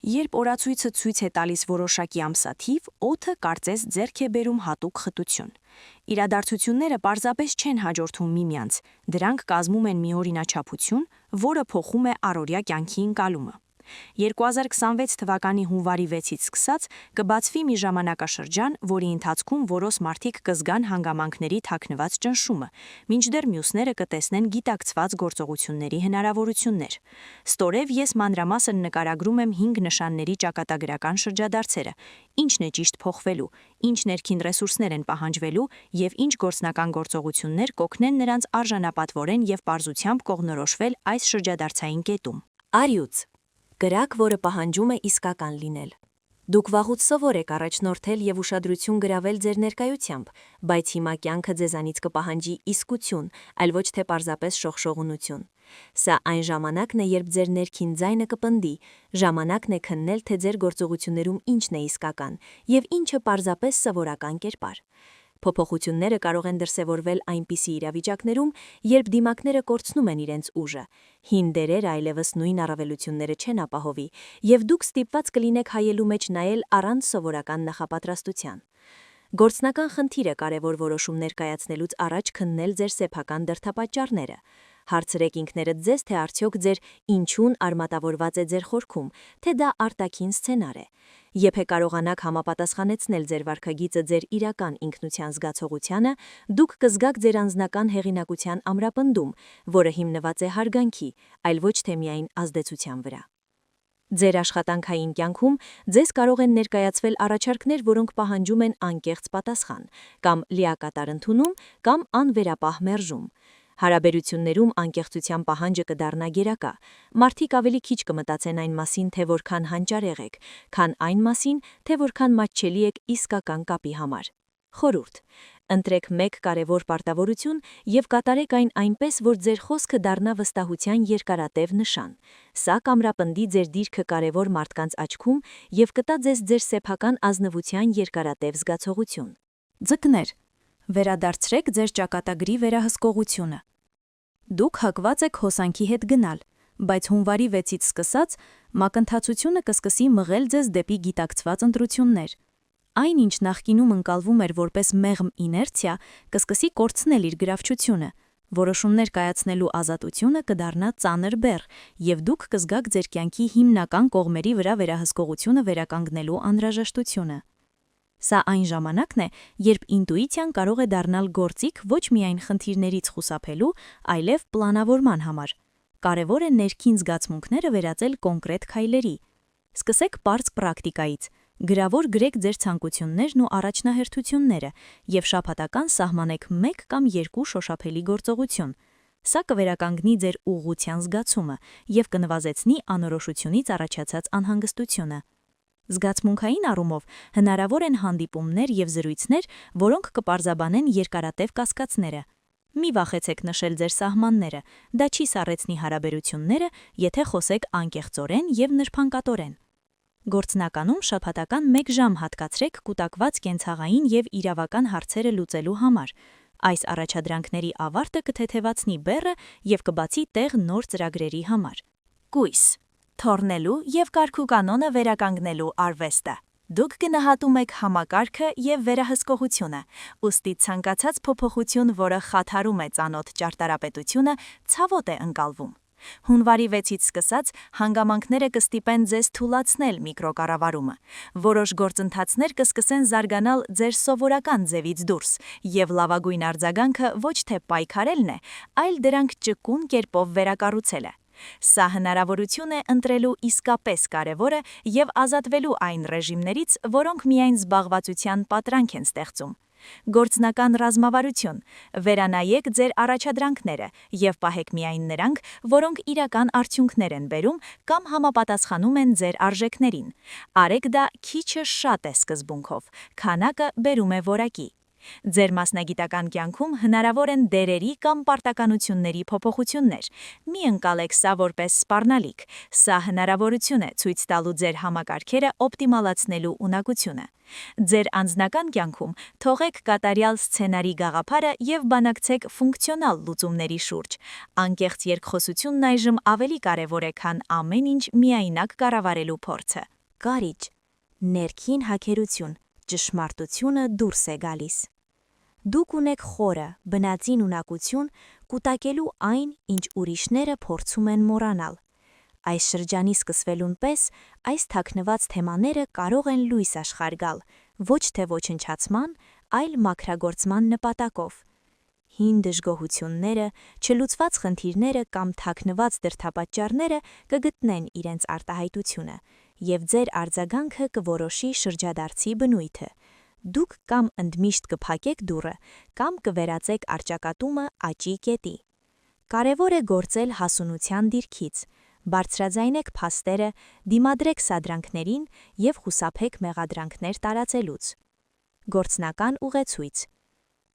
Երբ օրացույցը ցույց է տալիս որոշակի ամսաթիվ, օդը կարծես ձեռք է բերում հատուկ խտություն։ Իրադարձությունները պարզապես չեն հաջորդում միմյանց, դրանք կազմում են մի օրինաչափություն, որը փոխում է առօրյա կյանքի ընկալումը։ 2026 թվականի հունվարի 6-ից սկսած կբացվի մի ժամանակաշրջան, որի ընթացքում որոշ մարդիկ կզգան հանգամանքների թաքնված ճնշումը, մինչդեռ մյուսները կտեսնեն գիտակցված գործողությունների հնարավորություններ։ Ստորև ես մանրամասն նկարագրում եմ 5 նշանների ճակատագրական շրջադարձերը, ինչն է ճիշտ փոխվելու, ինչ ներքին ռեսուրսներ են պահանջվելու եւ ինչ գործնական գործողություններ կօգնեն նրանց արժանապատվորեն եւ պարզությամբ կողմնորոշվել այս շրջադարձային կետում։ Արյուծ գրակ, որը պահանջում է իսկական լինել։ Դուք վաղուց սովոր եք առաջնորդել եւ ուշադրություն գրավել ձեր ներկայությամբ, բայց հիմա կյանքը ձեզանից կպահանջի իսկություն, այլ ոչ թե պարզապես շողշողունություն։ Սա այն ժամանակն է, երբ ձեր ներքին ձայնը կպնդի, ժամանակն է քննել, թե ձեր գործողություններում ինչն է իսկական եւ ինչը պարզապես սովորական կերպար։ Փոփոխությունները կարող են դրսևորվել այնպիսի իրավիճակներում, երբ դիմակները կորցնում են իրենց ուժը, հին դերերը այլևս նույն առավելությունները չեն ապահովի, եւ դուք ստիպված կլինեք հայելու մեջ նայել առանց սովորական նախապատրաստության։ Գործնական խնդիր է կարևոր որոշումներ կայացնելուց առաջ քննել ձեր սեփական դրդապատճառները։ Հարցրեք ինքներդ ձեզ, թե արդյոք ձեր ինչուն արմատավորված է ձեր խորքում, թե դա արտաքին սցենար է։ Եթե կարողանաք համապատասխանեցնել ձեր վարքագիծը ձեր իրական ինքնության զգացողությանը, դուք կզգաք ձեր անձնական հեղինակության ամրապնդում, որը հիմնված է հարգանքի, այլ ոչ թե միայն ազդեցության վրա։ Ձեր աշխատանքային կյանքում ձեզ կարող են ներկայացվել առաջարկներ, որոնք պահանջում են անկեղծ պատասխան, կամ լիակատար ընդունում, կամ անվերապահ մերժում։ Հարաբերություններում անկեղծության պահանջը կդառնա գերակա։ Մարդիկ ավելի քիչ կմտածեն այն մասին, թե որքան հանճարեղ եք, քան այն մասին, թե որքան մատչելի եք իսկական կապի համար։ Խորհուրդ. ընտրեք մեկ կարևոր պարտավորություն եւ կատարեք այն այնպես, որ ձեր խոսքը դառնա վստահության երկարատև նշան։ Սա կամրապնդի ձեր դիրքը կարևոր մարդկանց աչքում եւ կտա ձեզ ձեր սեփական ազնվության երկարատև զգացողություն։ Ձկներ, վերադարձրեք ձեր ճակատագրի վերահսկողությունը։ Դուք հակված եք հոսանքի հետ գնալ, բայց հունվարի 6-ից սկսած մակընթացությունը կսկսի մղել ձեզ դեպի գիտակցված ընտրություններ։ Այն, ինչ նախկինում ընկալվում էր որպես մեղմ իներցիա, կսկսի կորցնել իր գրավչությունը, որոշումներ կայացնելու ազատությունը կդառնա ծանր բեռ, եւ դուք կզգաք ձեր կյանքի հիմնական կողմերի վրա վերահսկողությունը վերականգնելու անհրաժեշտությունը։ Սա այն ժամանակն է, երբ ինտուիցիան կարող է դառնալ գործիք ոչ միայն խնդիրներից խուսափելու, այլև պլանավորման համար։ Կարևոր է ներքին զգացմունքները վերածել կոնկրետ քայլերի։ Սկսեք պարզ պրակտիկայից։ Գրավոր գրեք ձեր ցանկություններն ու առաջնահերթությունները եւ շաբաթական սահմանեք 1 կամ 2 շոշափելի գործողություն։ Սա կվերականգնի ձեր ուղղության զգացումը եւ կնվազեցնի անորոշությունից առաջացած անհանգստությունը։ Զգացմունքային առումով հնարավոր են հանդիպումներ եւ զրույցներ, որոնք կպարզաբանեն երկարատև կասկածները։ Մի վախեցեք նշել ձեր սահմանները, դա չի սառեցնի հարաբերությունները, եթե խոսեք անկեղծորեն եւ նրբանկատորեն։ Գործնականում շաբաթական 1 ժամ հատկացրեք կուտակված կենցաղային եւ իրավական հարցերը լուծելու համար։ Այս առաջադրանքների ավարտը կթեթևացնի բեռը եւ կբացի տեղ նոր ծրագրերի համար։ Կույս. թորնելու եւ կարգուկանոնը վերականգնելու արվեստը։ Դուք գնահատում եք համակարգը եւ վերահսկողությունը, ուստի ցանկացած փոփոխություն, որը խաթարում է ծանոթ ճարտարապետությունը, ցավոտ է ընկալվում։ Հունվարի 6-ից սկսած հանգամանքները կստիպեն ձեզ թուլացնել միկրոկառավարումը։ Որոշ գործընթացներ կսկսեն զարգանալ ձեր սովորական ձևից դուրս, եւ լավագույն արձագանքը ոչ թե պայքարելն է, այլ դրանք ճկուն կերպով վերակառուցելը։ Սա հնարավորություն է ընտրելու իսկապես կարևորը եւ ազատվելու այն ռեժիմներից, որոնք միայն զբաղվածության պատրանք են ստեղծում։ Գործնական ռազմավարություն. վերանայեք ձեր առաջադրանքները եւ պահեք միայն նրանք, որոնք իրական արդյունքներ են բերում կամ համապատասխանում են ձեր արժեքներին։ Արեք դա քիչը շատ է սկզբունքով, քանակը բերում է որակի։ Ձեր մասնագիտական կյանքում հնարավոր են դերերի կամ պարտականությունների փոփոխություններ։ Մի ընկալեք սա որպես սպառնալիք։ Սա հնարավորություն է ցույց տալու ձեր համակարգերը օպտիմալացնելու ունակությունը։ Ձեր անձնական կյանքում թողեք կատարյալ սցենարի գաղափարը եւ բանակցեք ֆունկցիոնալ լուծումների շուրջ։ Անկեղծ երկխոսությունն այժմ ավելի կարևոր է, քան ամեն ինչ միայնակ կառավարելու փորձը։ կարիճ, ներքին հակերություն, ճշմարտությունը դուրս է գալիս։ Դուք ունեք խորը, բնածին ունակություն կուտակելու այն, ինչ ուրիշները փորձում են մոռանալ։ Այս շրջանի սկսվելուն պես այս թաքնված թեմաները կարող են լույս աշխարհ գալ, ոչ թե ոչնչացման, այլ մաքրագործման նպատակով։ Հին դժգոհությունները, չլուծված խնդիրները կամ թաքնված դրդապատճառները կգտնեն իրենց արտահայտությունը, եւ ձեր արձագանքը կորոշի շրջադարձի բնույթը։ Դուք կամ ընդմիշտ կփակեք դուռը, կամ կվերածեք առճակատումը աճի կետի։ Կարևոր է գործել հասունության դիրքից, բարձրաձայնեք փաստերը, դիմադրեք սադրանքներին եւ խուսափեք մեղադրանքներ տարածելուց։ Գործնական ուղեցույց։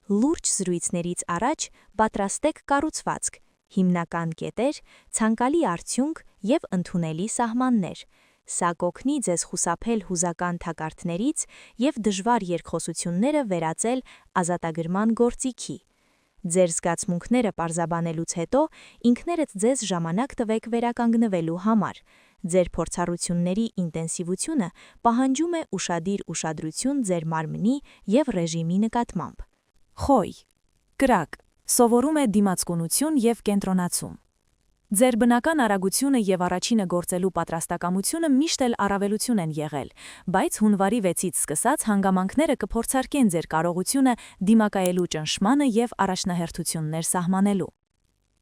Լուրջ զրույցներից առաջ պատրաստեք կառուցվածք, հիմնական կետեր, ցանկալի արդյունք եւ ընդունելի սահմաններ։ Սա կօգնի ձեզ խուսափել հուզական թակարդներից եւ դժվար երկխոսությունները վերածել ազատագրման գործիքի։ Ձեր զգացմունքները պարզաբանելուց հետո ինքներդ ձեզ ժամանակ տվեք վերականգնվելու համար։ Ձեր փորձառությունների ինտենսիվությունը պահանջում է ուշադիր ուշադրություն ձեր մարմնի եւ ռեժիմի նկատմամբ։ Խոյ, կրակ, սովորում է դիմացկունություն եւ կենտրոնացում։ Ձեր բնական արագությունը եւ առաջինը գործելու պատրաստակամությունը միշտ էլ առավելություն են եղել, բայց հունվարի 6-ից սկսած հանգամանքները կփորձարկեն ձեր կարողությունը դիմակայելու ճնշմանը եւ առաջնահերթություններ սահմանելու։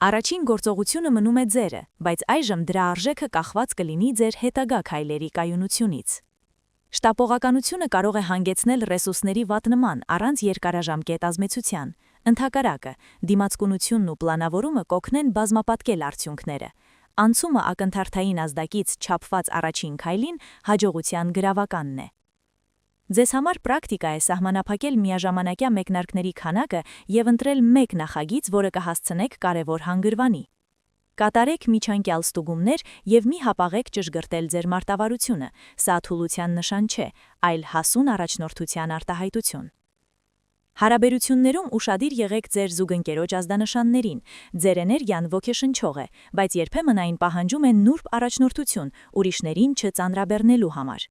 Առաջին գործողությունը մնում է ձերը, բայց այժմ դրա արժեքը կախված կլինի ձեր հետագա քայլերի կայունությունից։ Շտապողականությունը կարող է հանգեցնել ռեսուրսների վատնման առանց երկարաժամկետ ազմեցության։ Ընդհակառակը, դիմացկունությունն ու պլանավորումը կօգնեն բազմապատկել արդյունքները։ Անցումը ակնթարթային ազդակից չափված առաջին քայլին հաջողության գրավականն է։ Ձեզ համար պրակտիկա է սահմանափակել միաժամանակյա մեկնարկների քանակը եւ ընտրել մեկ նախագիծ, որը կհասցնեք կարևոր հանգրվանի։ Կատարեք միջանկյալ ստուգումներ եւ մի հապաղեք ճշգրտել ձեր մարտավարությունը, սա թուլության նշան չէ, այլ հասուն առաջնորդության արտահայտություն։ Հարաբերություններում ուշադիր եղեք ձեր զուգընկերոջ ազդանշաններին, ձեր էներգիան ոգեշնչող է, բայց երբեմն այն պահանջում է նուրբ առաջնորդություն, ուրիշներին չծանրաբեռնելու համար։